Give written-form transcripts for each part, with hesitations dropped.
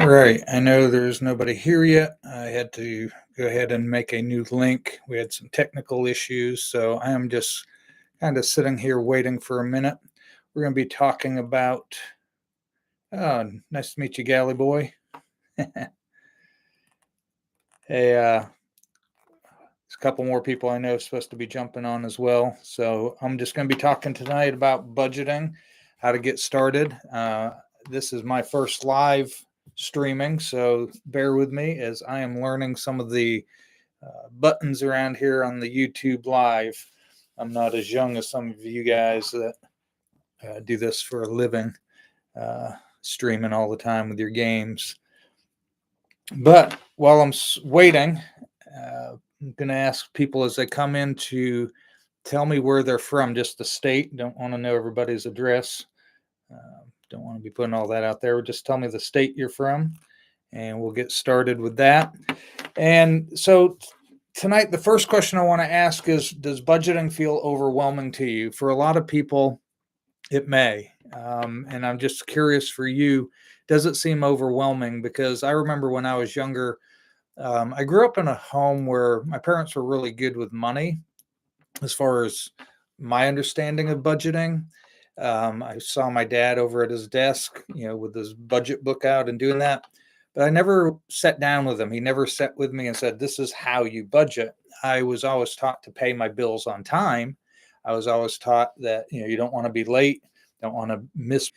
All right. I know there's nobody here yet. I had to go ahead and make a new link. We had some technical issues, so I am just kind of sitting here waiting for a minute. We're going to be talking about. Oh, nice to meet you, Galley Boy. Hey, there's a couple more people I know supposed to be jumping on as well. So I'm just going to be talking tonight about budgeting, how to get started. This is my first live streaming, so bear with me as I am learning some of the buttons around here on the YouTube live. I'm not as young as some of you guys that do this for a living, uh, streaming all the time with your games. But while I'm waiting, I'm going to ask people as they come in to tell me where they're from, just the state. Don't want to know everybody's address. Don't want to be putting all that out there. Just tell me the state you're from, and we'll get started with that. And so tonight, the first question I want to ask is, does budgeting feel overwhelming to you? For a lot of people, it may. And I'm just curious for you, does it seem overwhelming? Because I remember when I was younger, I grew up in a home where my parents were really good with money as far as my understanding of budgeting. I saw my dad over at his desk, with his budget book out and doing that. But I never sat down with him. He never sat with me and said, "This is how you budget." I was always taught to pay my bills on time. I was always taught that, you don't want to be late, don't want to miss,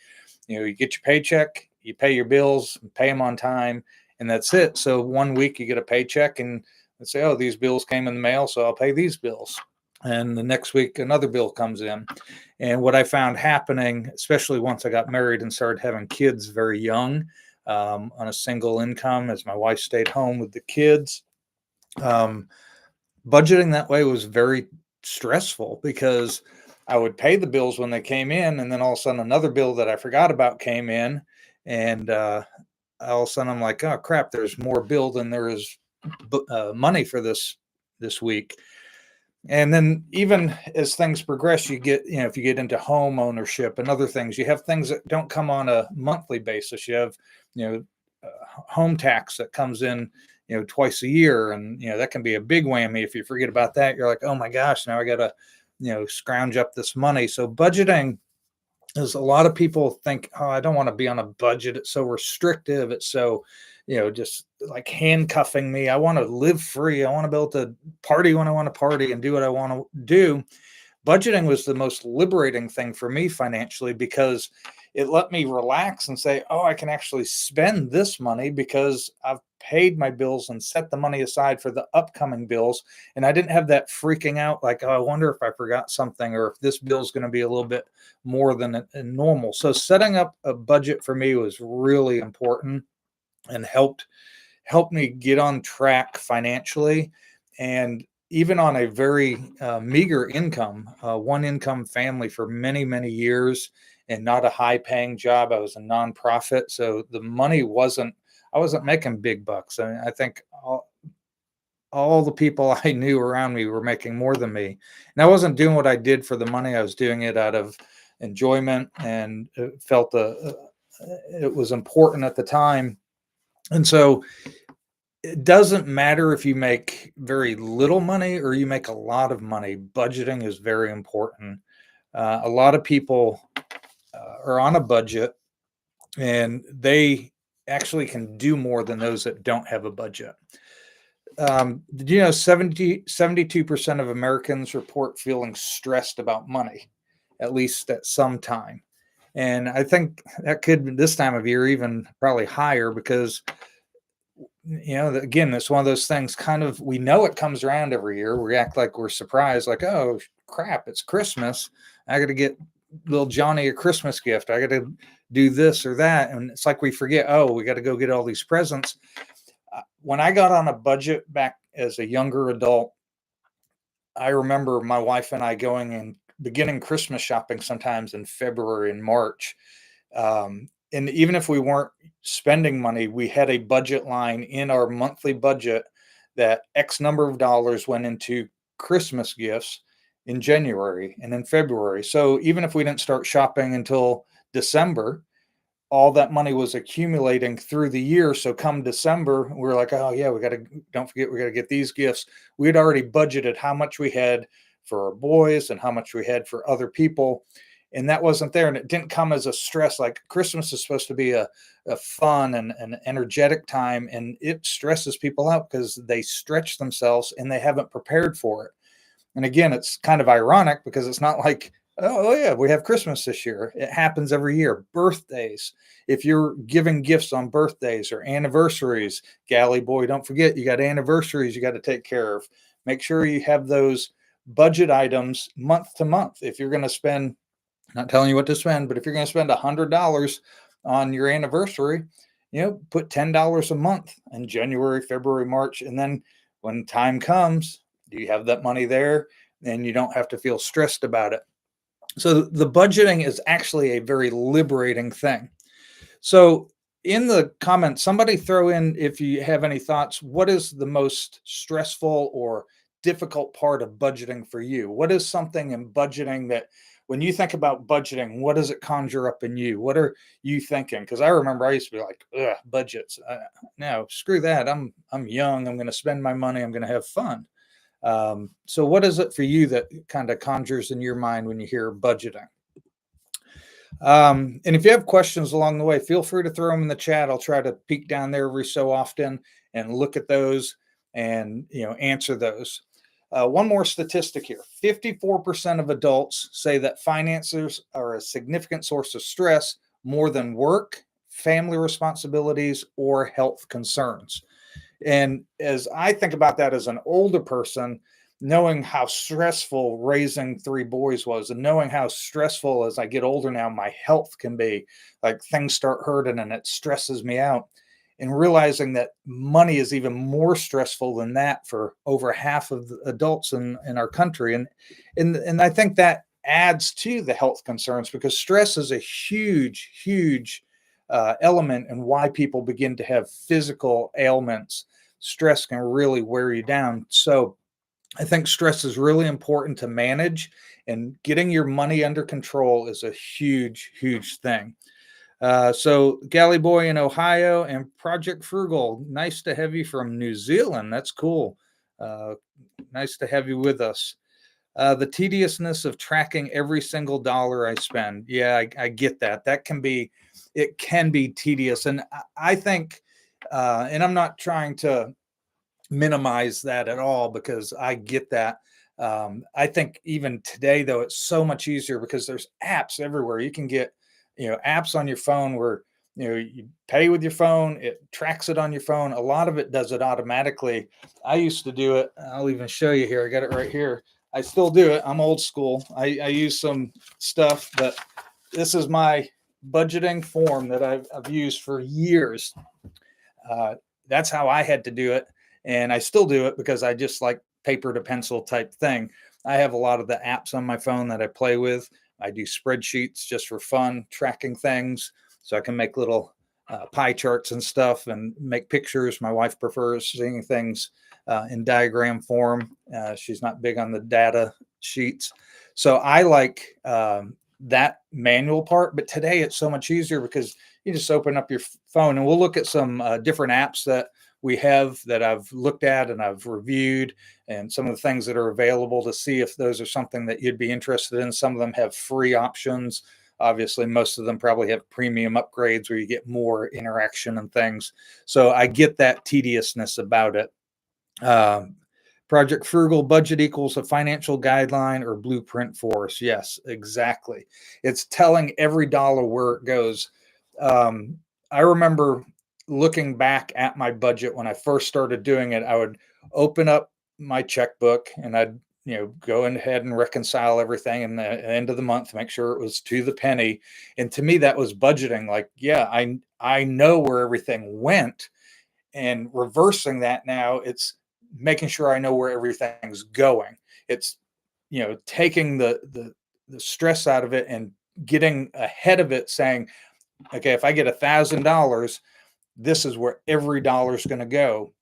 you get your paycheck, you pay your bills, pay them on time, and that's it. So one week you get a paycheck and say, "Oh, these bills came in the mail, so I'll pay these bills." And the next week, another bill comes in. And what I found happening, especially once I got married and started having kids very young, on a single income, as my wife stayed home with the kids, um, budgeting that way was very stressful because I would pay the bills when they came in, and then all of a sudden another bill that I forgot about came in, and all of a sudden I'm like, "Oh crap! There's more bill than there is money for this week." And then even as things progress, you get, if you get into home ownership and other things, you have things that don't come on a monthly basis. You have, home tax that comes in, twice a year. And, that can be a big whammy. If you forget about that, you're like, "Oh my gosh, now I got to, scrounge up this money." So budgeting is, a lot of people think, "Oh, I don't want to be on a budget. It's so restrictive. It's so, just like handcuffing me. I want to live free. I want to be able to party when I want to party and do what I want to do." Budgeting was the most liberating thing for me financially because it let me relax and say, "Oh, I can actually spend this money because I've paid my bills and set the money aside for the upcoming bills." And I didn't have that freaking out like, "Oh, I wonder if I forgot something or if this bill is going to be a little bit more than normal." So setting up a budget for me was really important and helped me get on track financially. And even on a very meager income, one income family for many, many years, and not a high paying job. I was a nonprofit. So the money I wasn't making big bucks. I think all the people I knew around me were making more than me. And I wasn't doing what I did for the money. I was doing it out of enjoyment, and it felt it was important at the time. And so it doesn't matter if you make very little money or you make a lot of money. Budgeting is very important. A lot of people are on a budget, and they actually can do more than those that don't have a budget. Did you know 72% of Americans report feeling stressed about money, at least at some time? And I think that could, this time of year, even probably higher because, again, it's one of those things, kind of, we know it comes around every year. We act like we're surprised, like, "Oh crap, it's Christmas. I got to get little Johnny a Christmas gift. I got to do this or that." And it's like we forget, "Oh, we got to go get all these presents." When I got on a budget back as a younger adult, I remember my wife and I going and beginning Christmas shopping sometimes in February and March. And even if we weren't spending money, we had a budget line in our monthly budget that X number of dollars went into Christmas gifts in January and in February. So even if we didn't start shopping until December, all that money was accumulating through the year. So come December, we are like, oh yeah, we got to, don't forget, we got to get these gifts. We had already budgeted how much we had for our boys and how much we had for other people. And that wasn't there. And it didn't come as a stress. Like Christmas is supposed to be a fun and an energetic time. And it stresses people out because they stretch themselves and they haven't prepared for it. And again, it's kind of ironic because it's not like, oh, yeah, we have Christmas this year. It happens every year. Birthdays. If you're giving gifts on birthdays or anniversaries, galley boy, don't forget you got anniversaries you got to take care of. Make sure you have those budget items month to month. If you're going to spend, not telling you what to spend, but if you're going to spend $100 on your anniversary, put $10 a month in January, February, March, and then when time comes, do you have that money there? And you don't have to feel stressed about it. So the budgeting is actually a very liberating thing. So in the comments, somebody throw in, if you have any thoughts, what is the most stressful or difficult part of budgeting for you? What is something in budgeting that when you think about budgeting, what does it conjure up in you? What are you thinking? Because I remember I used to be like, ugh, budgets. No, screw that. I'm young. I'm going to spend my money. I'm going to have fun. So what is it for you that kind of conjures in your mind when you hear budgeting? And if you have questions along the way, feel free to throw them in the chat. I'll try to peek down there every so often and look at those and answer those. One more statistic here. 54% of adults say that finances are a significant source of stress more than work, family responsibilities, or health concerns. And as I think about that as an older person, knowing how stressful raising three boys was, and knowing how stressful as I get older now, my health can be, like things start hurting and it stresses me out. And realizing that money is even more stressful than that for over half of the adults in our country. And I think that adds to the health concerns because stress is a huge, huge element in why people begin to have physical ailments. Stress can really wear you down. So I think stress is really important to manage, and getting your money under control is a huge, huge thing. So Galley Boy in Ohio and Project Frugal, nice to have you from New Zealand. That's cool. Nice to have you with us. The tediousness of tracking every single dollar I spend. Yeah, I get that. It can be tedious. And I think, and I'm not trying to minimize that at all because I get that. I think even today, though, it's so much easier because there's apps everywhere. You can get, apps on your phone where, you pay with your phone, it tracks it on your phone. A lot of it does it automatically. I used to do it. I'll even show you here. I got it right here. I still do it. I'm old school. I use some stuff, but this is my budgeting form that I've used for years. Uh, that's how I had to do it. And I still do it because I just like paper to pencil type thing. I have a lot of the apps on my phone that I play with. I do spreadsheets just for fun, tracking things. So I can make little pie charts and stuff and make pictures. My wife prefers seeing things in diagram form. She's not big on the data sheets. So I like that manual part. But today it's so much easier because you just open up your phone, and we'll look at some different apps that we have that I've looked at and I've reviewed, and some of the things that are available to see if those are something that you'd be interested in. Some of them have free options. Obviously, most of them probably have premium upgrades where you get more interaction and things. So I get that tediousness about it. Um, Project Frugal, budget equals a financial guideline or blueprint for us. Yes, exactly. It's telling every dollar where it goes. I remember looking back at my budget when I first started doing it. I would open up my checkbook and I'd go ahead and reconcile everything in the end of the month, make sure it was to the penny. And to me, that was budgeting. Like, yeah, I know where everything went, and reversing that now, it's making sure I know where everything's going. It's taking the stress out of it and getting ahead of it, saying, okay, if I get $1,000, this is where every dollar is going to go,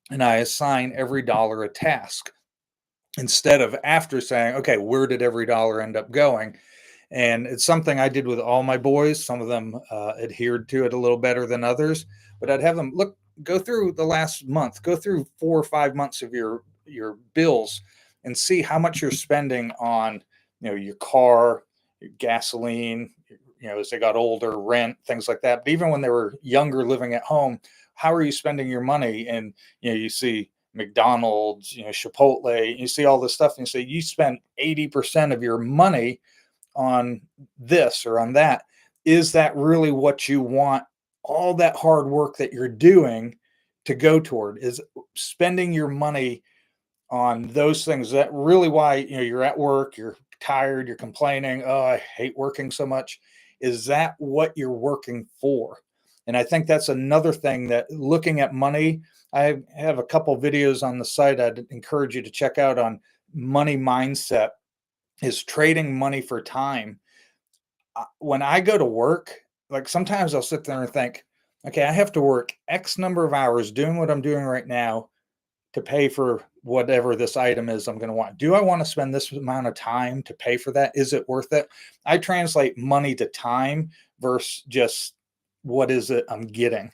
and I assign every dollar a task instead of after saying, okay, where did every dollar end up going? And it's something I did with all my boys. Some of them adhered to it a little better than others, but I'd have them go through the last month, go through 4 or 5 months of your bills and see how much you're spending on, your car, your gasoline, as they got older, rent, things like that. But even when they were younger living at home, how are you spending your money? And, you see McDonald's, Chipotle, you see all this stuff and you say you spend 80% of your money on this or on that. Is that really what you want all that hard work that you're doing to go toward? Is spending your money on those things, is that really why, you're at work, you're tired, you're complaining, oh, I hate working so much? Is that what you're working for? And I think that's another thing, that looking at money, I have a couple videos on the site I'd encourage you to check out on money mindset, is trading money for time. When I go to work, like sometimes I'll sit there and think, okay, I have to work X number of hours doing what I'm doing right now to pay for whatever this item is I'm going to want. Do I want to spend this amount of time to pay for that? Is it worth it? I translate money to time versus just what is it I'm getting.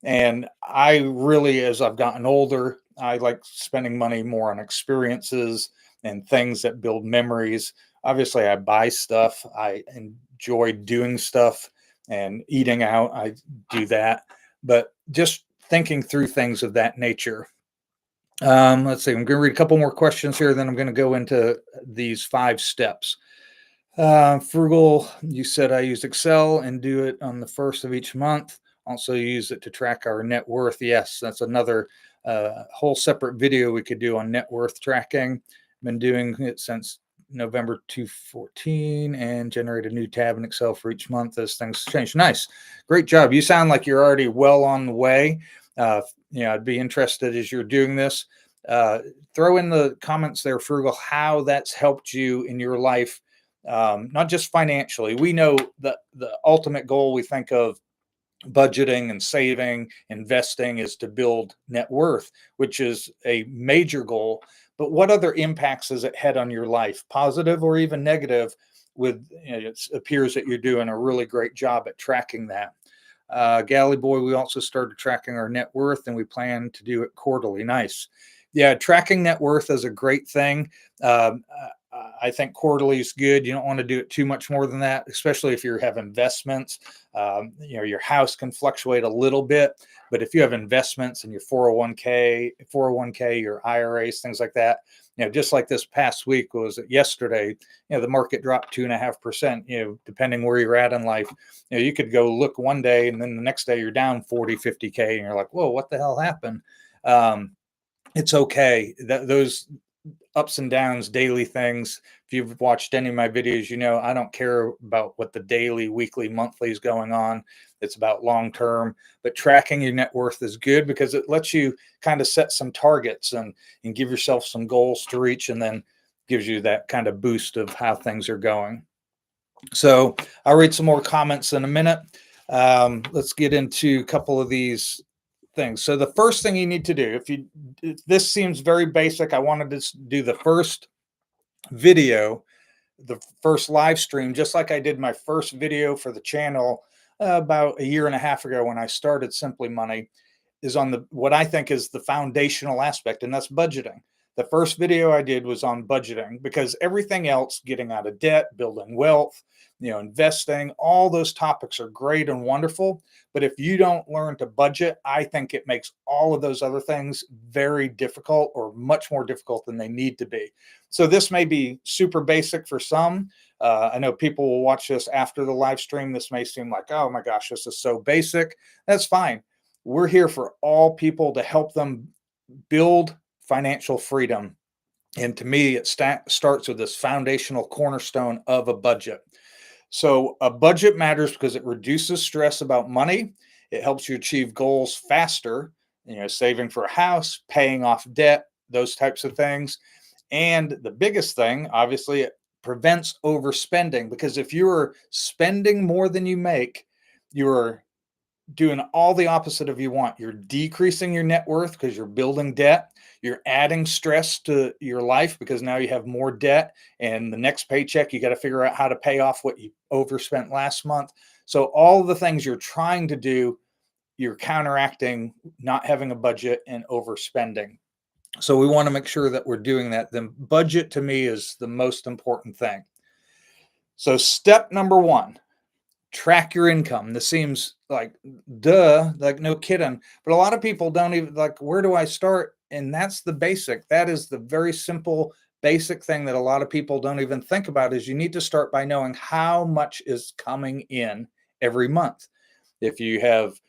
And I really, as I've gotten older, I like spending money more on experiences and things that build memories. Obviously, I buy stuff. I enjoy doing stuff and eating out. I do that. But just thinking through things of that nature. Let's see. I'm going to read a couple more questions here, then I'm going to go into these 5 steps. Frugal, you said I use Excel and do it on the first of each month. Also use it to track our net worth. Yes, that's another whole separate video we could do on net worth tracking. Been doing it since November 2014 and generate a new tab in Excel for each month as things change. Nice. Great job. You sound like you're already well on the way. I'd be interested as you're doing this. Throw in the comments there, Frugal, how that's helped you in your life, not just financially. We know that the ultimate goal we think of budgeting and saving, investing, is to build net worth, which is a major goal. But what other impacts has it had on your life, positive or even negative? It appears that you're doing a really great job at tracking that. Galley Boy, we also started tracking our net worth and we plan to do it quarterly. Nice. Yeah, tracking net worth is a great thing. I think quarterly is good. You don't want to do it too much more than that, especially if you have investments. Your house can fluctuate a little bit, but if you have investments in your 401k, your IRAs, things like that, just like this past week, was it yesterday, the market dropped 2.5%, depending where you're at in life. You could go look one day and then the next day you're down 40, 50K and you're like, whoa, what the hell happened? It's okay. Those ups and downs, daily things. If you've watched any of my videos, I don't care about what the daily, weekly, monthly is going on. It's about long term. But tracking your net worth is good because it lets you kind of set some targets and give yourself some goals to reach, and then gives you that kind of boost of how things are going. So I'll read some more comments in a minute. Let's get into a couple of these things. So the first thing you need to do, if this seems very basic, I wanted to do the first video, the first live stream, just like I did my first video for the channel about a year and a half ago when I started Simply Money, is on what I think is the foundational aspect, and that's budgeting. The first video I did was on budgeting, because everything else, getting out of debt, building wealth, investing, all those topics are great and wonderful. But if you don't learn to budget, I think it makes all of those other things very difficult, or much more difficult than they need to be. So this may be super basic for some. I know people will watch this after the live stream. This may seem like, oh my gosh, this is so basic. That's fine. We're here for all people to help them build financial freedom. And to me, it starts with this foundational cornerstone of a budget. So a budget matters because it reduces stress about money. It helps you achieve goals faster, saving for a house, paying off debt, those types of things. And the biggest thing, obviously, it prevents overspending, because if you're spending more than you make, you're doing all the opposite of you want. You're decreasing your net worth because you're building debt. You're adding stress to your life because now you have more debt. And the next paycheck, you got to figure out how to pay off what you overspent last month. So, all the things you're trying to do, you're counteracting not having a budget and overspending. So, we want to make sure that we're doing that. The budget to me is the most important thing. So, step number one, track your income. This seems like duh, like no kidding. But a lot of people don't even like, where do I start? And that's the basic. That is the very simple, basic thing that a lot of people don't even think about is you need to start by knowing how much is coming in every month. If you have,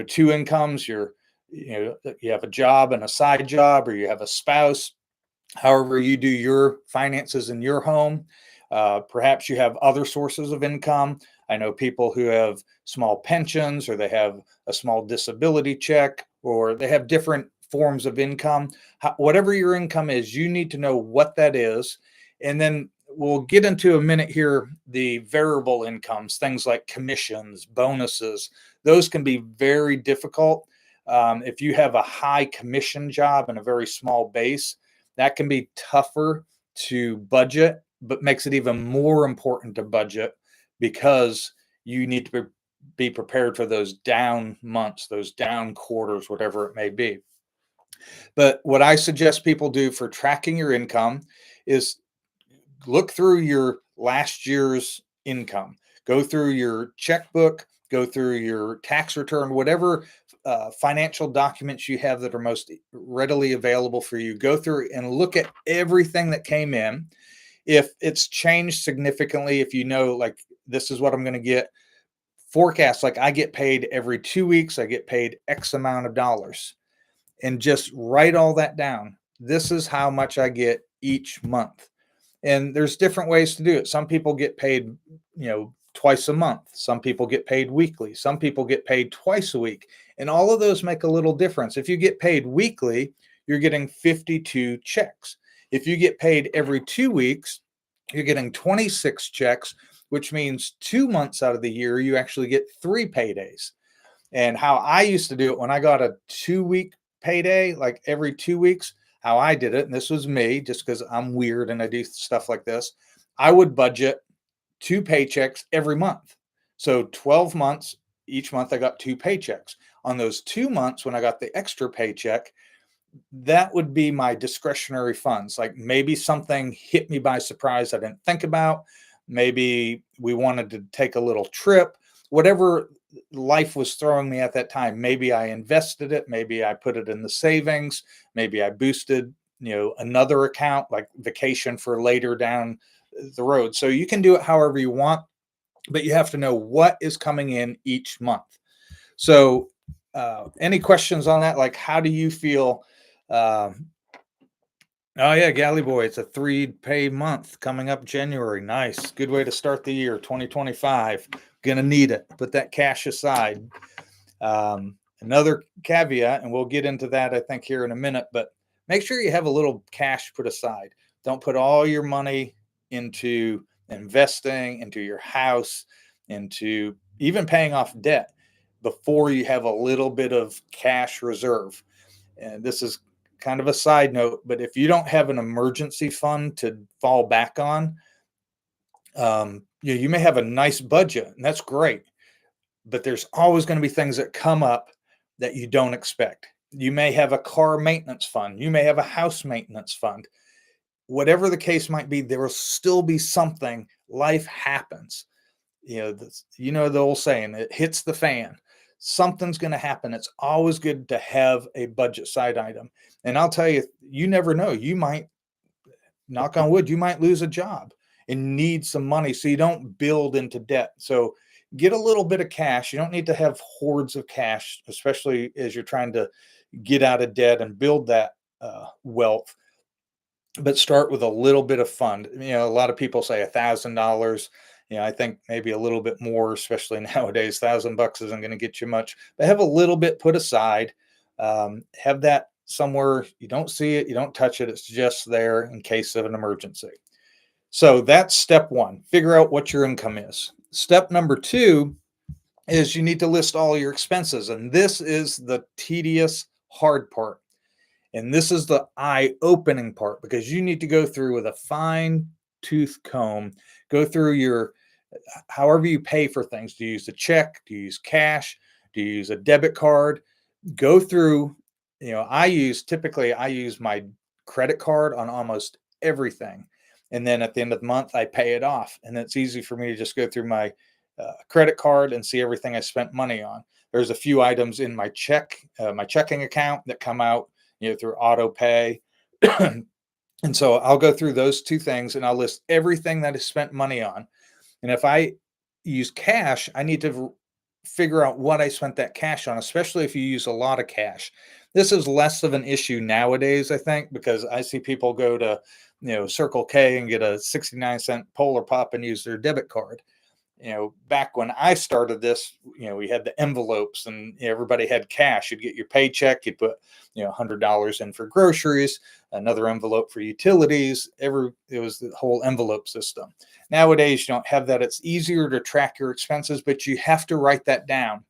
two incomes, you have a job and a side job, or you have a spouse, however you do your finances in your home. Perhaps you have other sources of income. I know people who have small pensions, or they have a small disability check, or they have different forms of income. Whatever your income is, you need to know what that is. And then we'll get into a minute here the variable incomes, things like commissions, bonuses. Those can be very difficult. If you have a high commission job and a very small base, that can be tougher to budget, but makes it even more important to budget because you need to be prepared for those down months, those down quarters, whatever it may be. But what I suggest people do for tracking your income is look through your last year's income, go through your checkbook, go through your tax return, whatever financial documents you have that are most readily available for you. Go through and look at everything that came in. If it's changed significantly, if you know, like, this is what I'm going to get, forecast, like I get paid every 2 weeks, I get paid X amount of dollars, and just write all that down. This is how much I get each month. And there's different ways to do it. Some people get paid, twice a month. Some people get paid weekly. Some people get paid twice a week. And all of those make a little difference. If you get paid weekly, you're getting 52 checks. If you get paid every 2 weeks, you're getting 26 checks, which means 2 months out of the year, you actually get 3 paydays. And how I used to do it when I got a 2 week payday, like every 2 weeks, how I did it, and this was me just because I'm weird and I do stuff like this, I would budget 2 paychecks every month. So 12 months, each month I got 2 paychecks. On those 2 months when I got the extra paycheck, that would be my discretionary funds. Like maybe something hit me by surprise I didn't think about. Maybe we wanted to take a little trip, whatever life was throwing me at that time. Maybe I invested it. Maybe I put it in the savings. Maybe I boosted, another account like vacation for later down the road. So you can do it however you want, but you have to know what is coming in each month. So, any questions on that? Like, how do you feel? Oh yeah, Galley Boy, it's a 3 pay month coming up January. Nice. Good way to start the year 2025. Gonna need it. Put that cash aside. Another caveat, and we'll get into that, I think, here in a minute, but make sure you have a little cash put aside. Don't put all your money into investing, into your house, into even paying off debt before you have a little bit of cash reserve. And this is kind of a side note, but if you don't have an emergency fund to fall back on, you may have a nice budget, and that's great, but there's always going to be things that come up that you don't expect. You may have a car maintenance fund. You may have a house maintenance fund. Whatever the case might be, there will still be something. Life happens. The old saying, it hits the fan. Something's going to happen. It's always good to have a budget side item. And I'll tell you, you never know. You might, knock on wood, you might lose a job and need some money so you don't build into debt. So get a little bit of cash. You don't need to have hordes of cash, especially as you're trying to get out of debt and build that wealth. But start with a little bit of fund. A lot of people say $1,000. I think maybe a little bit more, especially nowadays. $1,000 isn't going to get you much, but have a little bit put aside. Have that somewhere. You don't see it, you don't touch it. It's just there in case of an emergency. So that's step one. Figure out what your income is. Step number two is you need to list all your expenses. And this is the tedious, hard part. And this is the eye opening part because you need to go through with a fine tooth comb, go through your, however you pay for things. Do you use a check? Do you use cash? Do you use a debit card? Go through, typically I use my credit card on almost everything. And then at the end of the month, I pay it off. And it's easy for me to just go through my credit card and see everything I spent money on. There's a few items in my checking account that come out, through auto pay. And so I'll go through those two things and I'll list everything that I spent money on. And if I use cash, I need to figure out what I spent that cash on, especially if you use a lot of cash. This is less of an issue nowadays, I think, because I see people go to, Circle K and get a 69-cent Polar Pop and use their debit card. Back when I started this, we had the envelopes and everybody had cash. You'd get your paycheck, you'd put, $100 in for groceries, another envelope for utilities. It was the whole envelope system. Nowadays, you don't have that. It's easier to track your expenses, but you have to write that down.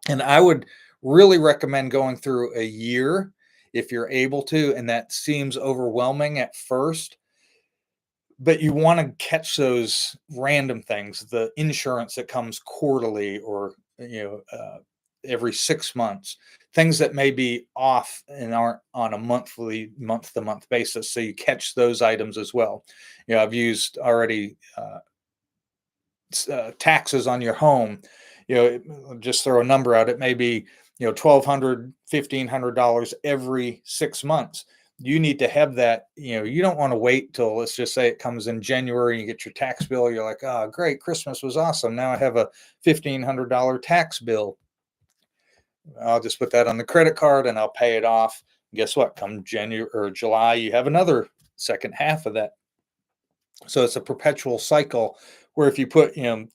And I would really recommend going through a year if you're able to. And that seems overwhelming at first, but you want to catch those random things, the insurance that comes quarterly or every 6 months, things that may be off and aren't on a month to month basis, so you catch those items as well. I've used already taxes on your home. Just throw a number out, it may be $1,200, $1,500 every 6 months. You need to have that. You don't want to wait till, let's just say it comes in January and you get your tax bill. You're like, oh great, Christmas was awesome, now I have a $1,500 tax bill. I'll just put that on the credit card and I'll pay it off. Guess what, come January or July, you have another second half of that. So it's a perpetual cycle where if you put, $200,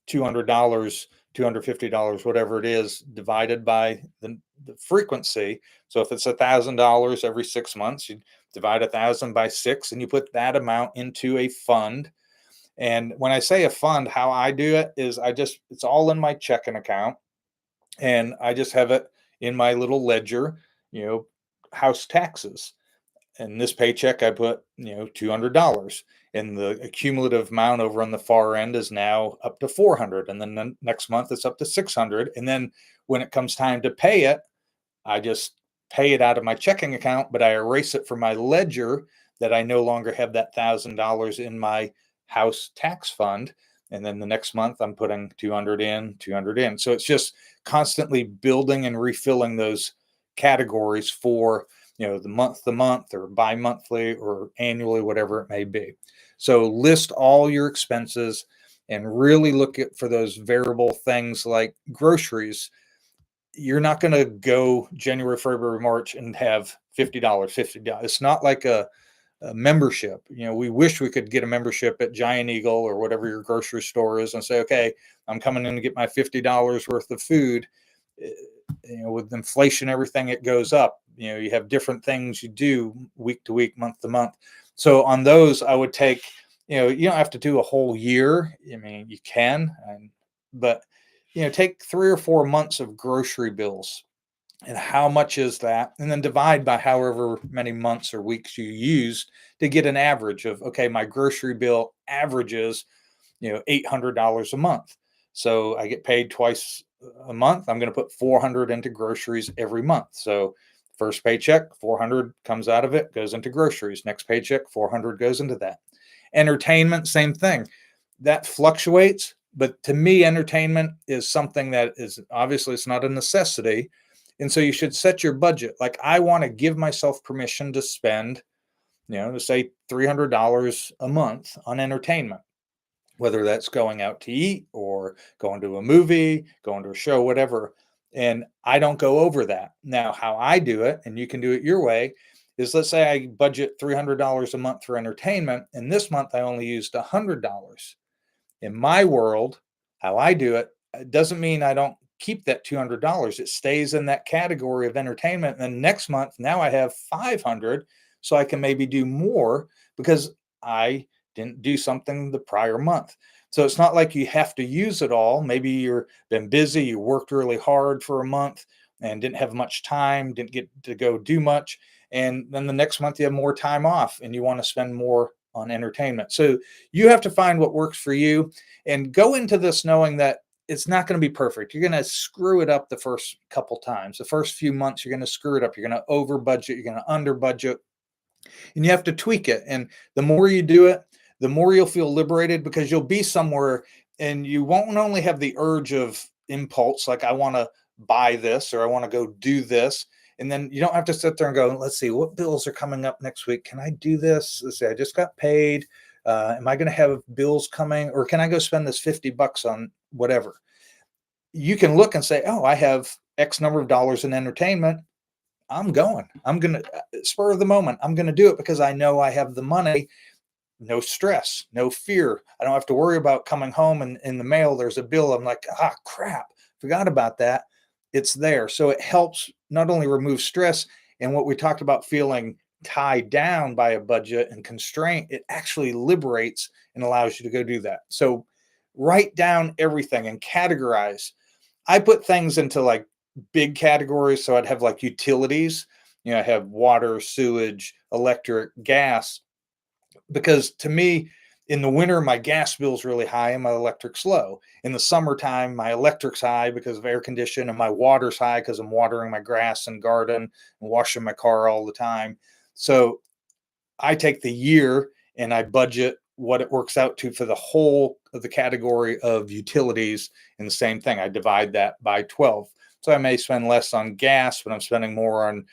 $250, whatever it is, divided by the frequency. So if it's $1,000 every 6 months, you divide 1,000 by 6 and you put that amount into a fund. And when I say a fund, how I do it is it's all in my checking account and I just have it in my little ledger, house taxes. And this paycheck I put, $200, and the cumulative amount over on the far end is now up to 400, and then the next month it's up to 600. And then when it comes time to pay it, I just pay it out of my checking account, but I erase it from my ledger that I no longer have that $1,000 in my house tax fund. And then the next month I'm putting 200 in, 200 in. So it's just constantly building and refilling those categories for, the month to month or bi-monthly or annually, whatever it may be. So list all your expenses and really look for those variable things like groceries. You're not going to go January, February, March and have $50, $50. It's not like a membership. We wish we could get a membership at Giant Eagle or whatever your grocery store is and say, okay, I'm coming in to get my $50 worth of food. With inflation, everything, it goes up. You have different things you do week to week, month to month. So on those, I would take, you don't have to do a whole year. I mean, you can, but take 3 or 4 months of grocery bills and how much is that, and then divide by however many months or weeks you used to get an average of, okay, my grocery bill averages, $800 a month. So I get paid twice a month. I'm going to put 400 into groceries every month. So first paycheck, 400 comes out of it, goes into groceries. Next paycheck, 400 goes into that. Entertainment, same thing. That fluctuates, but to me, entertainment is something that is obviously, it's not a necessity. And so you should set your budget. Like, I want to give myself permission to spend, to say $300 a month on entertainment, whether that's going out to eat or going to a movie, going to a show, whatever. And I don't go over that. Now, how I do it, and you can do it your way, is let's say I budget $300 a month for entertainment, and this month I only used $100. In my world, how I do it, it doesn't mean I don't keep that $200. It stays in that category of entertainment. And then next month, now I have 500, so I can maybe do more because I didn't do something the prior month. So it's not like you have to use it all. Maybe you've been busy, you worked really hard for a month and didn't have much time, didn't get to go do much. And then the next month you have more time off and you want to spend more on entertainment. So you have to find what works for you and go into this knowing that it's not going to be perfect. You're going to screw it up the first couple times. The first few months, you're going to screw it up. You're going to over budget. You're going to under budget and you have to tweak it. And the more you do it, the more you'll feel liberated because you'll be somewhere and you won't only have the urge of impulse, like I want to buy this or I want to go do this. And then you don't have to sit there and go, let's see, what bills are coming up next week? Can I do this? Let's see, I just got paid. Am I going to have bills coming or can I go spend this $50 on whatever? You can look and say, oh, I have X number of dollars in entertainment. I'm going. I'm going to spur of the moment. I'm going to do it because I know I have the money. No stress, no fear. I don't have to worry about coming home and in the mail, there's a bill. I'm like, ah, crap, forgot about that. It's there. So it helps not only remove stress and what we talked about feeling tied down by a budget and constraint, it actually liberates and allows you to go do that. So write down everything and categorize. I put things into like big categories. So I'd have like utilities, I have water, sewage, electric, gas, because to me, in the winter, my gas bill's really high and my electric's low. In the summertime, my electric's high because of air condition and my water's high because I'm watering my grass and garden and washing my car all the time. So I take the year and I budget what it works out to for the whole of the category of utilities. And the same thing, I divide that by 12. So I may spend less on gas, but I'm spending more on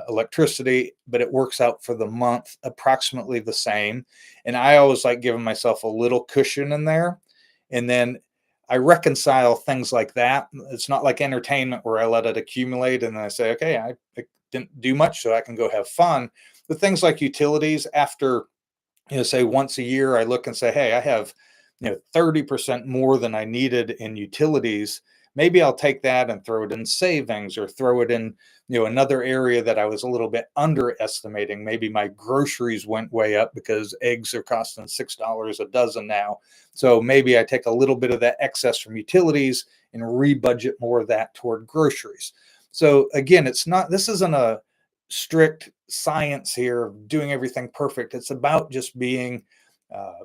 electricity, but it works out for the month approximately the same. And I always like giving myself a little cushion in there. And then I reconcile things like that. It's not like entertainment where I let it accumulate and then I say, okay, I didn't do much, so I can go have fun. But things like utilities, after, say once a year, I look and say, hey, I have, 30% more than I needed in utilities. Maybe I'll take that and throw it in savings or throw it in, another area that I was a little bit underestimating. Maybe my groceries went way up because eggs are costing $6 a dozen now. So maybe I take a little bit of that excess from utilities and rebudget more of that toward groceries. So again, this isn't a strict science here of doing everything perfect. It's about just being, uh,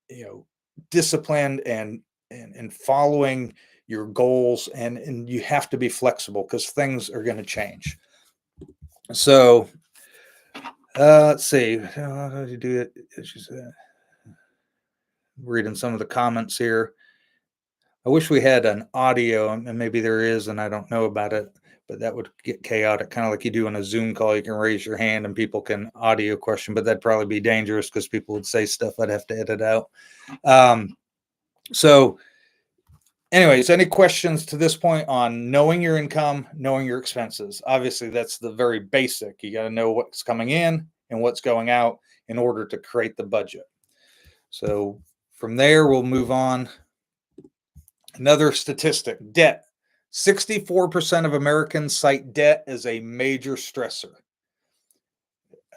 you know, disciplined and following your goals, and you have to be flexible because things are going to change. So let's see. How do you do it? She's reading some of the comments here. I wish we had an audio, and maybe there is, and I don't know about it, but that would get chaotic, kind of like you do on a Zoom call. You can raise your hand and people can audio question, but that'd probably be dangerous because people would say stuff I'd have to edit out. So, anyways, any questions to this point on knowing your income, knowing your expenses? Obviously, that's the very basic. You got to know what's coming in and what's going out in order to create the budget. So, from there, we'll move on. Another statistic, debt. 64% of Americans cite debt as a major stressor.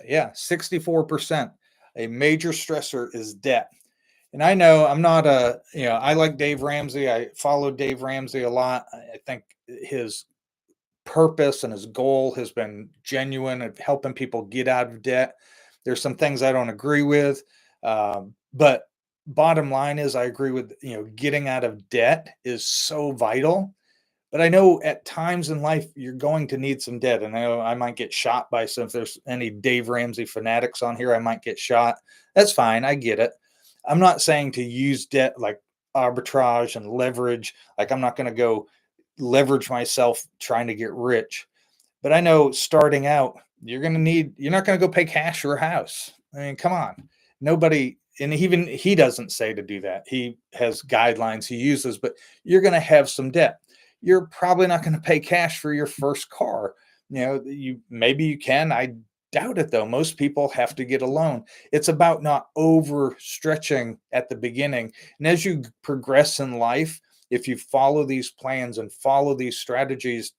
Yeah, 64%. A major stressor is debt. And I know I'm not I like Dave Ramsey. I follow Dave Ramsey a lot. I think his purpose and his goal has been genuine of helping people get out of debt. There's some things I don't agree with, but bottom line is I agree with, getting out of debt is so vital. But I know at times in life you're going to need some debt. And I know I might get shot by some, if there's any Dave Ramsey fanatics on here, I might get shot. That's fine. I get it. I'm not saying to use debt like arbitrage and leverage. Like I'm not going to go leverage myself trying to get rich. But I know starting out, you're not going to go pay cash for a house. I mean, come on. Nobody, and even he doesn't say to do that. He has guidelines he uses, but you're going to have some debt. You're probably not going to pay cash for your first car. Maybe you can. I doubt it though. Most people have to get a loan. It's about not overstretching at the beginning. And as you progress in life, if you follow these plans and follow these strategies,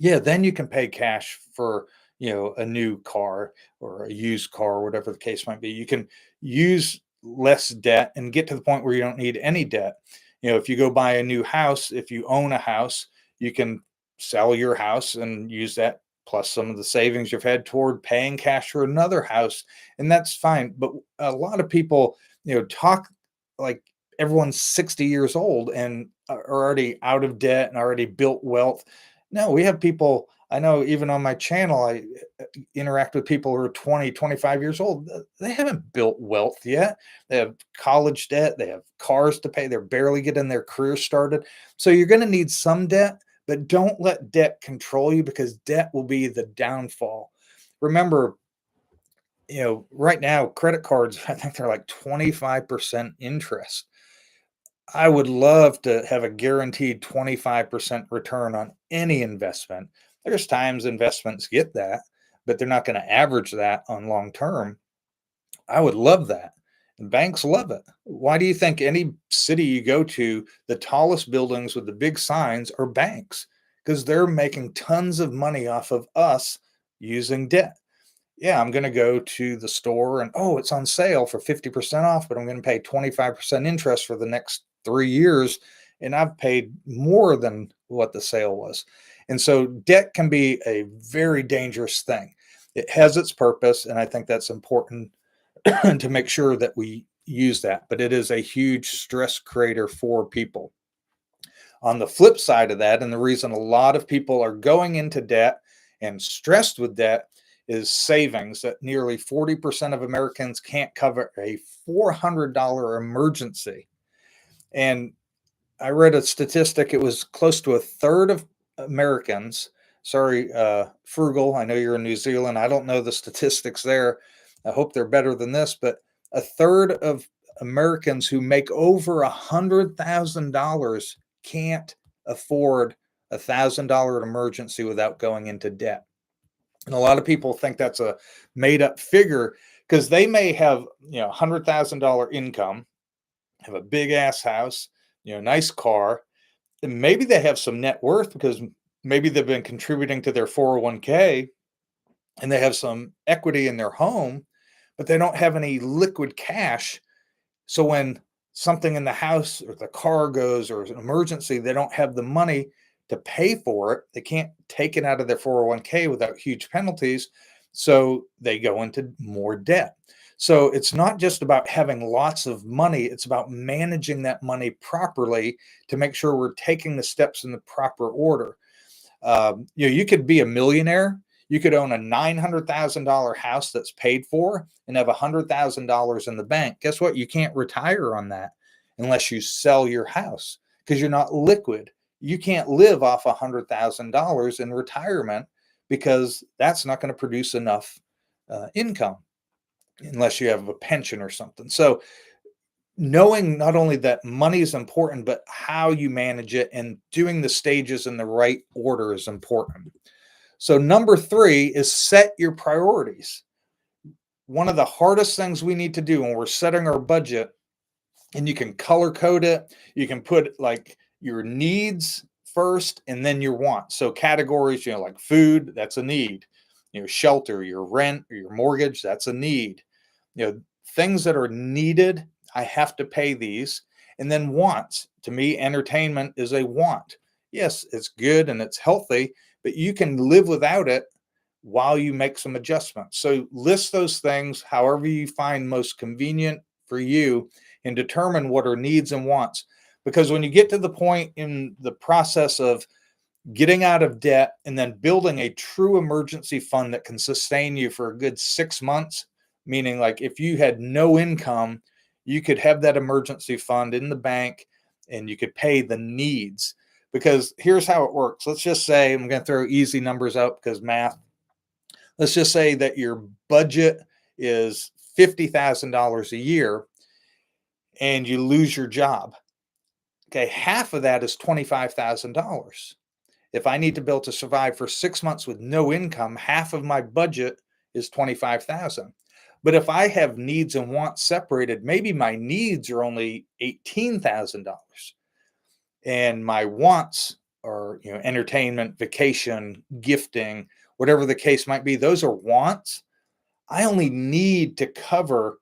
yeah, then you can pay cash for, a new car or a used car, or whatever the case might be. You can use less debt and get to the point where you don't need any debt. If you go buy a new house, if you own a house, you can sell your house and use that plus some of the savings you've had toward paying cash for another house, and that's fine. But a lot of people, talk like everyone's 60 years old and are already out of debt and already built wealth. No, we have people I know even on my channel, I interact with people who are 20, 25 years old. They haven't built wealth yet. They have college debt, they have cars to pay, they're barely getting their career started. So you're going to need some debt, but don't let debt control you because debt will be the downfall. Remember, right now, credit cards, I think they're like 25% interest. I would love to have a guaranteed 25% return on any investment. There's times investments get that, but they're not going to average that on long term. I would love that. And banks love it. Why do you think any city you go to, the tallest buildings with the big signs are banks? Because they're making tons of money off of us using debt. Yeah, I'm going to go to the store and, oh, it's on sale for 50% off, but I'm going to pay 25% interest for the next 3 years. And I've paid more than what the sale was. And so debt can be a very dangerous thing. It has its purpose. And I think that's important to make sure that we use that. But it is a huge stress creator for people. On the flip side of that, and the reason a lot of people are going into debt and stressed with debt is savings that nearly 40% of Americans can't cover a $400 emergency. And I read a statistic, it was close to a third of Americans. Sorry, frugal. I know you're in New Zealand. I don't know the statistics there. I hope they're better than this, but a third of Americans who make over $100,000 can't afford $1,000 emergency without going into debt. And a lot of people think that's a made up figure because they may have, $100,000 income, have a big ass house, nice car, and maybe they have some net worth because maybe they've been contributing to their 401k and they have some equity in their home, but they don't have any liquid cash. So when something in the house or the car goes or an emergency, they don't have the money to pay for it. They can't take it out of their 401k without huge penalties. So they go into more debt. So it's not just about having lots of money, it's about managing that money properly to make sure we're taking the steps in the proper order. You could be a millionaire. You could own a $900,000 house that's paid for and have $100,000 in the bank. Guess what? You can't retire on that unless you sell your house because you're not liquid. You can't live off $100,000 in retirement because that's not going to produce enough income unless you have a pension or something. So knowing not only that money is important, but how you manage it and doing the stages in the right order is important. So number 3 is set your priorities. One of the hardest things we need to do when we're setting our budget, and you can color code it, you can put like your needs first and then your wants. So categories, like food, that's a need. Shelter, your rent, or your mortgage, that's a need. Things that are needed, I have to pay these. And then wants. To me, entertainment is a want. Yes, it's good and it's healthy, but you can live without it while you make some adjustments. So list those things however you find most convenient for you and determine what are needs and wants. Because when you get to the point in the process of getting out of debt and then building a true emergency fund that can sustain you for a good 6 months, meaning like if you had no income, you could have that emergency fund in the bank and you could pay the needs. Because here's how it works. Let's just say, I'm going to throw easy numbers out because math. Let's just say that your budget is $50,000 a year and you lose your job. Okay, half of that is $25,000. If I need to be able to survive for 6 months with no income, half of my budget is 25,000. But if I have needs and wants separated, maybe my needs are only $18,000 and my wants are, entertainment, vacation, gifting, whatever the case might be. Those are wants. I only need to cover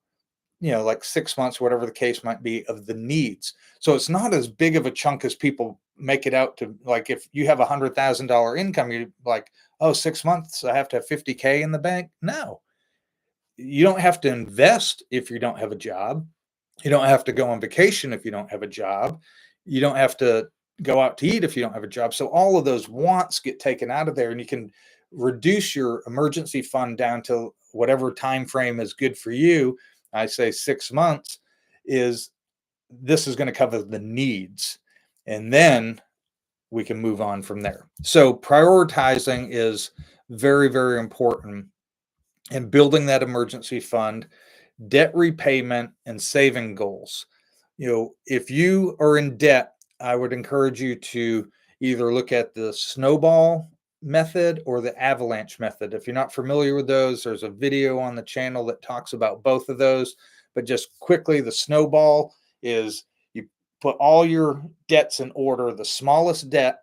like 6 months, whatever the case might be, of the needs. So it's not as big of a chunk as people make it out to. Like if you have $100,000 income, you're like, oh, 6 months, I have to have 50K in the bank. No, you don't have to invest if you don't have a job. You don't have to go on vacation if you don't have a job. You don't have to go out to eat if you don't have a job. So all of those wants get taken out of there, and you can reduce your emergency fund down to whatever time frame is good for you. I say 6 months is this is going to cover the needs, and then we can move on from there. So prioritizing is very, very important, and building that emergency fund, debt repayment, and saving goals. If you are in debt, I would encourage you to either look at the snowball method or the avalanche method. If you're not familiar with those, there's a video on the channel that talks about both of those. But just quickly, the snowball is you put all your debts in order, the smallest debt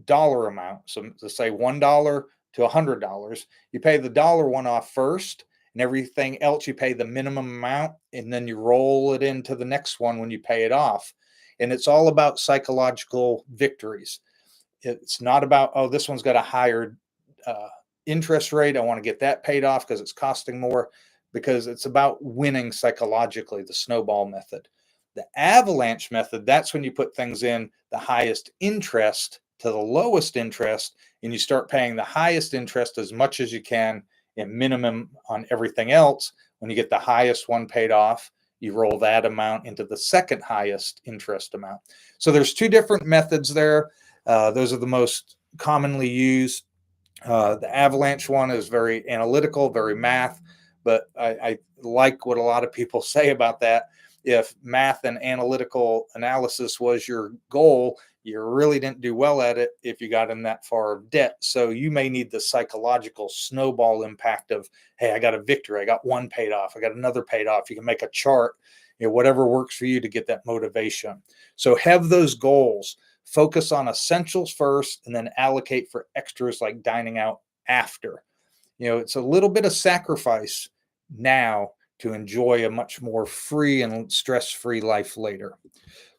dollar amount. So let's say $1 to $100. You pay the dollar one off first, and everything else you pay the minimum amount, and then you roll it into the next one when you pay it off. And it's all about psychological victories. It's not about, oh, this one's got a higher uh, interest rate, I want to get that paid off because it's costing more, because it's about winning psychologically, the snowball method. The avalanche method, that's when you put things in the highest interest to the lowest interest, and you start paying the highest interest as much as you can and minimum on everything else. When you get the highest one paid off, you roll that amount into the second highest interest amount. So there's two different methods there. Those are the most commonly used. The avalanche one is very analytical, very math, but I like what a lot of people say about that. If math and analytical analysis was your goal, you really didn't do well at it if you got in that far of debt. So you may need the psychological snowball impact of, hey, I got a victory. I got one paid off. I got another paid off. You can make a chart, whatever works for you to get that motivation. So have those goals. Focus on essentials first, and then allocate for extras like dining out after. It's a little bit of sacrifice now to enjoy a much more free and stress-free life later.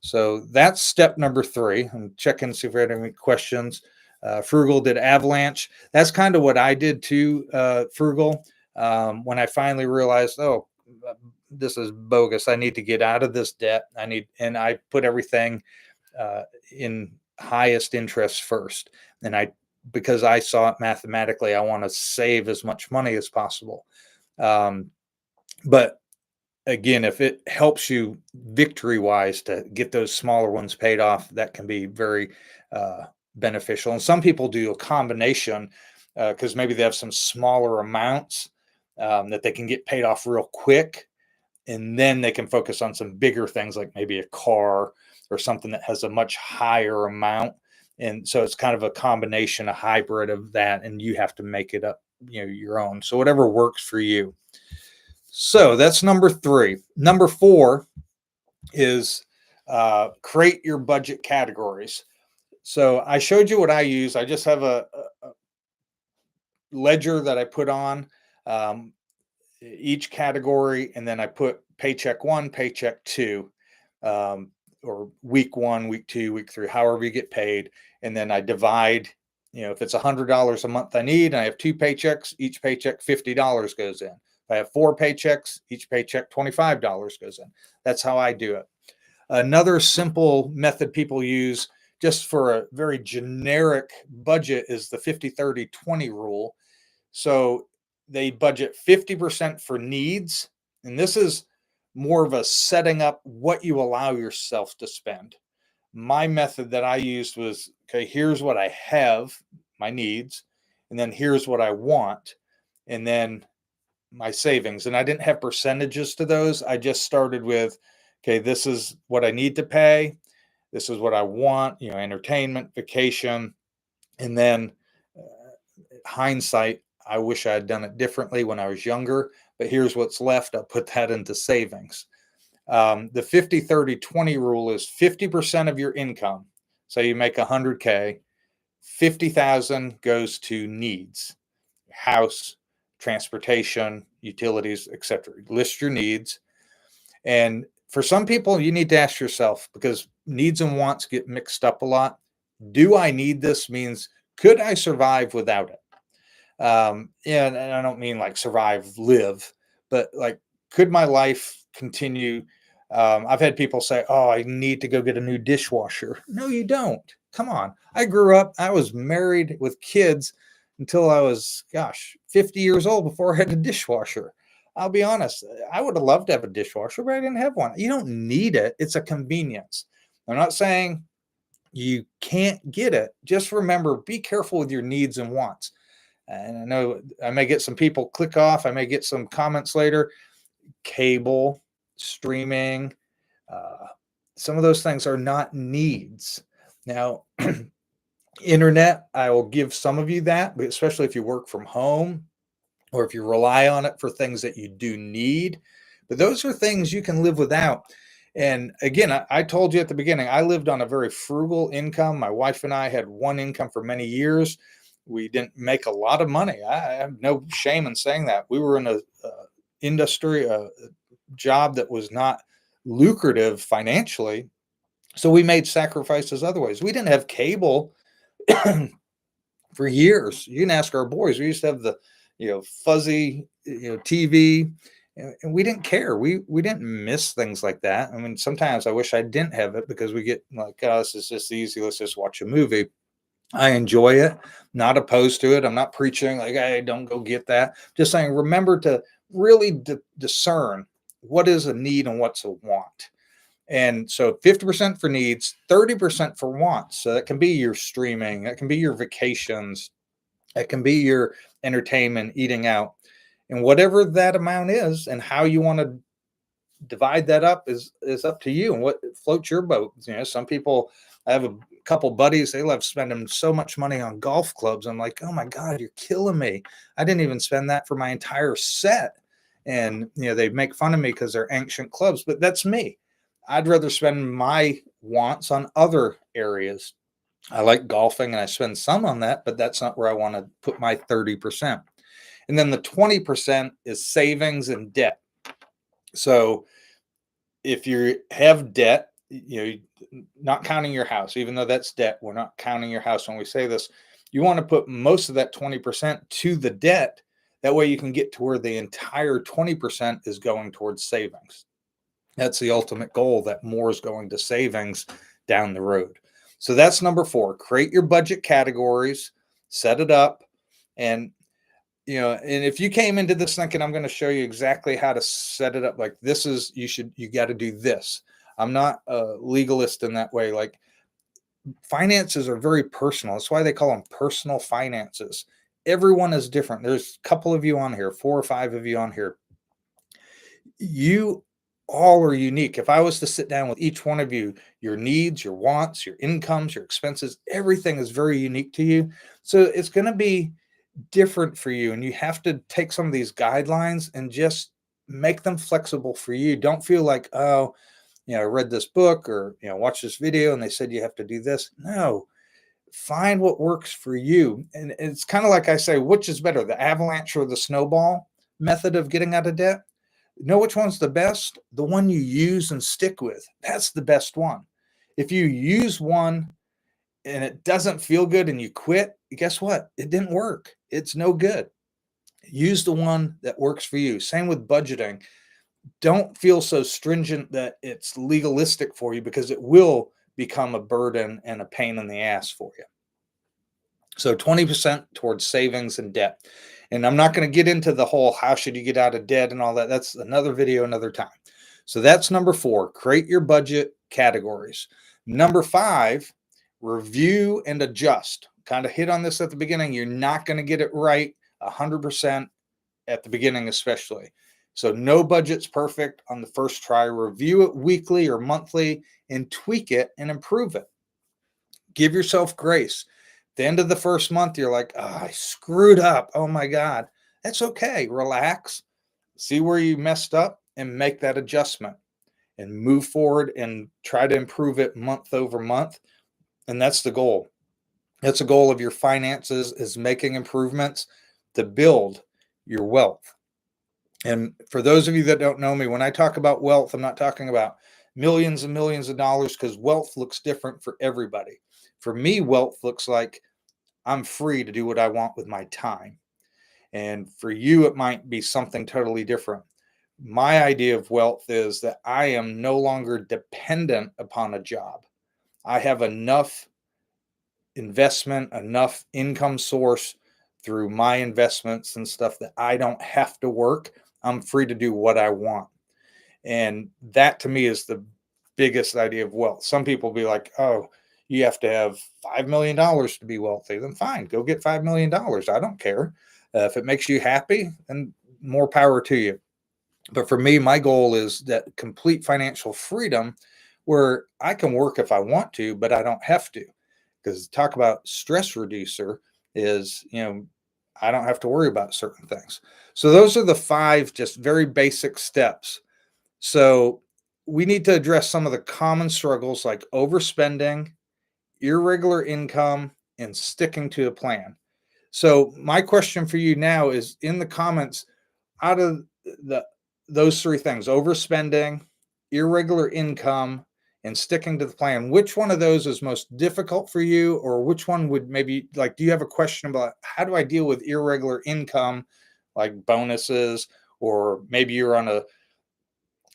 So that's step number 3. I'm checking to see if we had any questions. Frugal did avalanche. That's kind of what I did too, Frugal. When I finally realized, oh, this is bogus. I need to get out of this debt. And I put everything in highest interest first. And because I saw it mathematically, I want to save as much money as possible. But again, if it helps you victory wise to get those smaller ones paid off, that can be very beneficial. And some people do a combination because maybe they have some smaller amounts that they can get paid off real quick. And then they can focus on some bigger things like maybe a car or something that has a much higher amount. And so it's kind of a combination, a hybrid of that, and you have to make it up, your own. So whatever works for you. So that's number 3. Number 4 is create your budget categories. So I showed you what I use. I just have a ledger that I put on each category, and then I put paycheck 1, paycheck 2, or week 1, week 2, week 3, however you get paid. And then I divide, if it's $100 a month I need, and I have 2 paychecks, each paycheck $50 goes in. If I have 4 paychecks, each paycheck $25 goes in. That's how I do it. Another simple method people use just for a very generic budget is the 50-30-20 rule. So they budget 50% for needs. And this is more of a setting up what you allow yourself to spend. My method that I used was, okay, here's what I have, my needs, and then here's what I want, and then my savings. And I didn't have percentages to those. I just started with, okay, this is what I need to pay. This is what I want, entertainment, vacation. And then hindsight, I wish I had done it differently when I was younger, but here's what's left. I'll put that into savings. The 50-30-20 rule is 50% of your income. So you make 100K, 50,000 goes to needs, house, transportation, utilities, etc. List your needs. And for some people, you need to ask yourself, because needs and wants get mixed up a lot. Do I need this means, could I survive without it? Yeah, and I don't mean like survive, live, but like, could my life continue? I've had people say, "Oh, I need to go get a new dishwasher." No, you don't. Come on. I grew up, I was married with kids until I was, gosh, 50 years old before I had a dishwasher. I'll be honest, I would have loved to have a dishwasher, but I didn't have one. You don't need it, it's a convenience. I'm not saying you can't get it. Just remember, be careful with your needs and wants. And I know I may get some people click off. I may get some comments later. Cable, streaming, uh, some of those things are not needs. Now, internet, I will give some of you that, but especially if you work from home or if you rely on it for things that you do need. But those are things you can live without. And again, I told you at the beginning, I lived on a very frugal income. My wife and I had one income for many years. We didn't make a lot of money. I have no shame in saying that. We were in a industry, a job that was not lucrative financially. So we made sacrifices other ways. We didn't have cable for years. You can ask our boys. We used to have the, fuzzy, TV, and we didn't care. We didn't miss things like that. I mean, sometimes I wish I didn't have it because we get like, oh, this is just easy. Let's just watch a movie. I enjoy it, not opposed to it. I'm not preaching like, hey, don't go get that. Just saying, remember to really discern what is a need and what's a want. And so 50% for needs, 30% for wants. So that can be your streaming, that can be your vacations, that can be your entertainment, eating out. And whatever that amount is and how you want to divide that up is up to you and what floats your boat. Some people, I have a couple buddies, they love spending so much money on golf clubs. I'm like, oh my God, you're killing me. I didn't even spend that for my entire set. And they make fun of me because they're ancient clubs, but that's me. I'd rather spend my wants on other areas. I like golfing and I spend some on that, but that's not where I want to put my 30%. And then the 20% is savings and debt. So if you have debt, not counting your house, even though that's debt, we're not counting your house when we say this. You want to put most of that 20% to the debt. That way you can get to where the entire 20% is going towards savings. That's the ultimate goal, that more is going to savings down the road. So that's number 4. Create your budget categories, set it up. And and if you came into this thinking, I'm going to show you exactly how to set it up, like this is, you got to do this. I'm not a legalist in that way. Like, finances are very personal. That's why they call them personal finances. Everyone is different. There's a couple of you on here, 4 or 5 of you on here. You all are unique. If I was to sit down with each one of you, your needs, your wants, your incomes, your expenses, everything is very unique to you. So it's going to be different for you. And you have to take some of these guidelines and just make them flexible for you. Don't feel like, oh, I read this book or, watch this video and they said you have to do this. No, find what works for you. And it's kind of like I say, which is better, the avalanche or the snowball method of getting out of debt? Know which one's the best? The one you use and stick with. That's the best one. If you use one and it doesn't feel good and you quit, guess what? It didn't work. It's no good. Use the one that works for you. Same with budgeting. Don't feel so stringent that it's legalistic for you, because it will become a burden and a pain in the ass for you. So 20% towards savings and debt. And I'm not going to get into the whole how should you get out of debt and all that. That's another video, another time. So that's number 4. Create your budget categories. Number 5, review and adjust. Kind of hit on this at the beginning. You're not going to get it right 100% at the beginning, especially. So no budget's perfect on the first try. Review it weekly or monthly and tweak it and improve it. Give yourself grace. At the end of the first month, you're like, oh, I screwed up. Oh my God. That's okay. Relax. See where you messed up and make that adjustment and move forward and try to improve it month over month. And that's the goal. That's the goal of your finances, is making improvements to build your wealth. And for those of you that don't know me, when I talk about wealth, I'm not talking about millions and millions of dollars, because wealth looks different for everybody. For me, wealth looks like I'm free to do what I want with my time. And for you, it might be something totally different. My idea of wealth is that I am no longer dependent upon a job. I have enough investment, enough income source through my investments and stuff that I don't have to work. I'm free to do what I want. And that to me is the biggest idea of wealth. Some people be like, oh, you have to have $5 million to be wealthy. Then fine, go get $5 million. I don't care. If it makes you happy, then more power to you. But for me, my goal is that complete financial freedom where I can work if I want to, but I don't have to. Because talk about stress reducer is, I don't have to worry about certain things. So those are the 5 just very basic steps. So we need to address some of the common struggles like overspending, irregular income, and sticking to a plan. So my question for you now is, in the comments, out of the those 3 things, overspending, irregular income, and sticking to the plan, which one of those is most difficult for you, or which one would maybe, like, do you have a question about how do I deal with irregular income, like bonuses, or maybe you're on a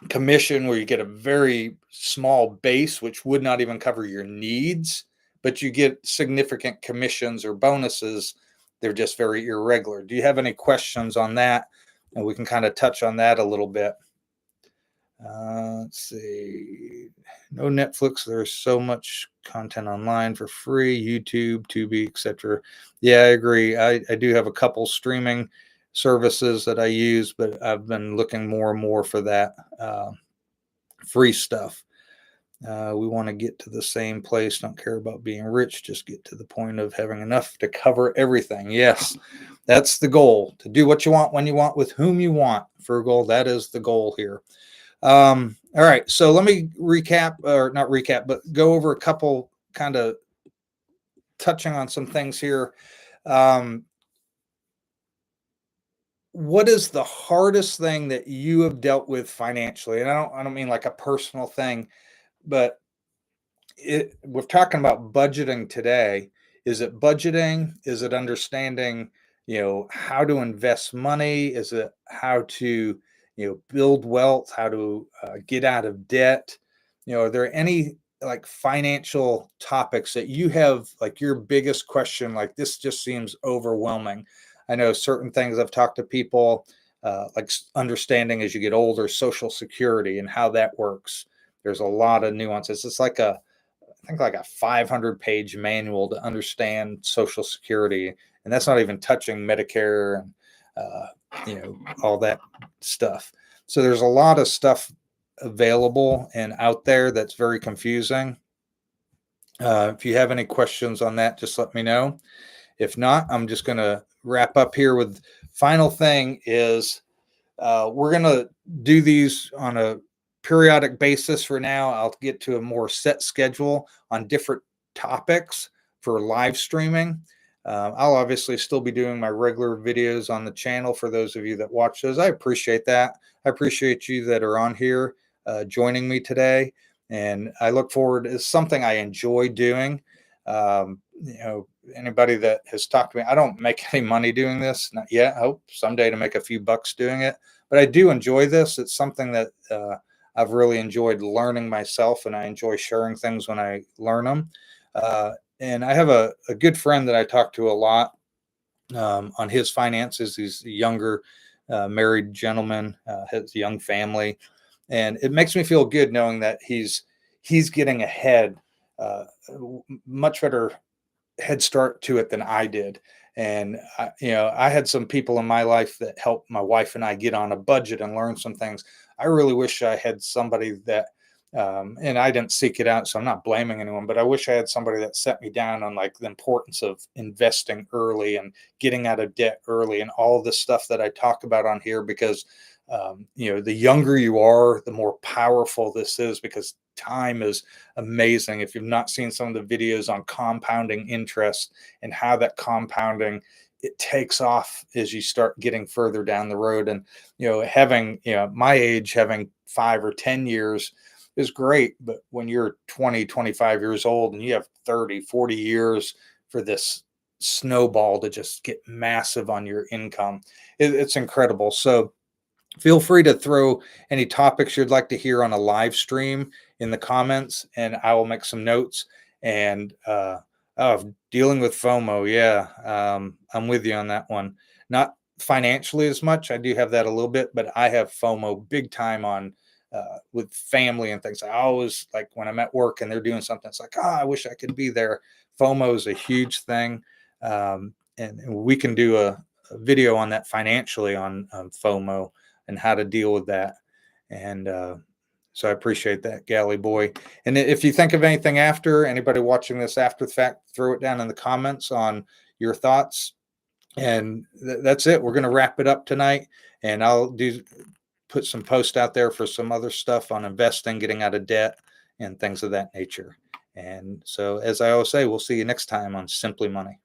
commission where you get a very small base, which would not even cover your needs, but you get significant commissions or bonuses. They're just very irregular. Do you have any questions on that? And we can kind of touch on that a little bit. Let's see. No Netflix. There's so much content online for free. YouTube, Tubi, etc. Yeah, I agree. I do have a couple streaming services that I use, but I've been looking more and more for that free stuff. We want to get to the same place. Don't care about being rich. Just get to the point of having enough to cover everything. Yes, that's the goal, to do what you want, when you want, with whom you want. For a goal, that is the goal here. All right. So let me recap, or not recap, but go over a couple, kind of touching on some things here. Um, what is the hardest thing that you have dealt with financially? And I don't mean like a personal thing, but we're talking about budgeting today. Is it budgeting? Is it understanding, how to invest money? Is it how to, build wealth, how to get out of debt? Are there any like financial topics that you have, like your biggest question, like this just seems overwhelming? I know certain things I've talked to people, like understanding as you get older, Social Security and how that works. There's a lot of nuances. It's like I think like a 500-page manual to understand Social Security, and that's not even touching Medicare and all that stuff. So there's a lot of stuff available and out there that's very confusing. If you have any questions on that, just let me know. If not, I'm just going to wrap up here with final thing is we're going to do these on a periodic basis for now. I'll get to a more set schedule on different topics for live streaming. I'll obviously still be doing my regular videos on the channel for those of you that watch those. I appreciate that. I appreciate you that are on here joining me today. And I look forward, it's something I enjoy doing. Anybody that has talked to me, I don't make any money doing this, not yet. I hope someday to make a few bucks doing it, but I do enjoy this. It's something that I've really enjoyed learning myself, and I enjoy sharing things when I learn them. And I have a good friend that I talk to a lot on his finances. He's a younger married gentleman, has a young family, and it makes me feel good knowing that he's getting ahead, much better head start to it than I did. And I had some people in my life that helped my wife and I get on a budget and learn some things. I really wish I had somebody that, and I didn't seek it out, so I'm not blaming anyone, but I wish I had somebody that set me down on like the importance of investing early and getting out of debt early and all the stuff that I talk about on here, because the younger you are, the more powerful this is, because time is amazing. If you've not seen some of the videos on compounding interest and how that compounding it takes off as you start getting further down the road. And, having, my age, having 5 or 10 years is great. But when you're 20, 25 years old and you have 30, 40 years for this snowball to just get massive on your income, it's incredible. So feel free to throw any topics you'd like to hear on a live stream in the comments, and I will make some notes. And dealing with FOMO, yeah, I'm with you on that one. Not financially as much. I do have that a little bit, but I have FOMO big time on with family and things. I always like when I'm at work and they're doing something. It's like, I wish I could be there. FOMO is a huge thing, and we can do a video on that financially on FOMO and how to deal with that. And so I appreciate that, Galley Boy. And if you think of anything after, anybody watching this after the fact, throw it down in the comments on your thoughts. And that's it. We're going to wrap it up tonight. And I'll put some posts out there for some other stuff on investing, getting out of debt, and things of that nature. And so, as I always say, we'll see you next time on Simply Money.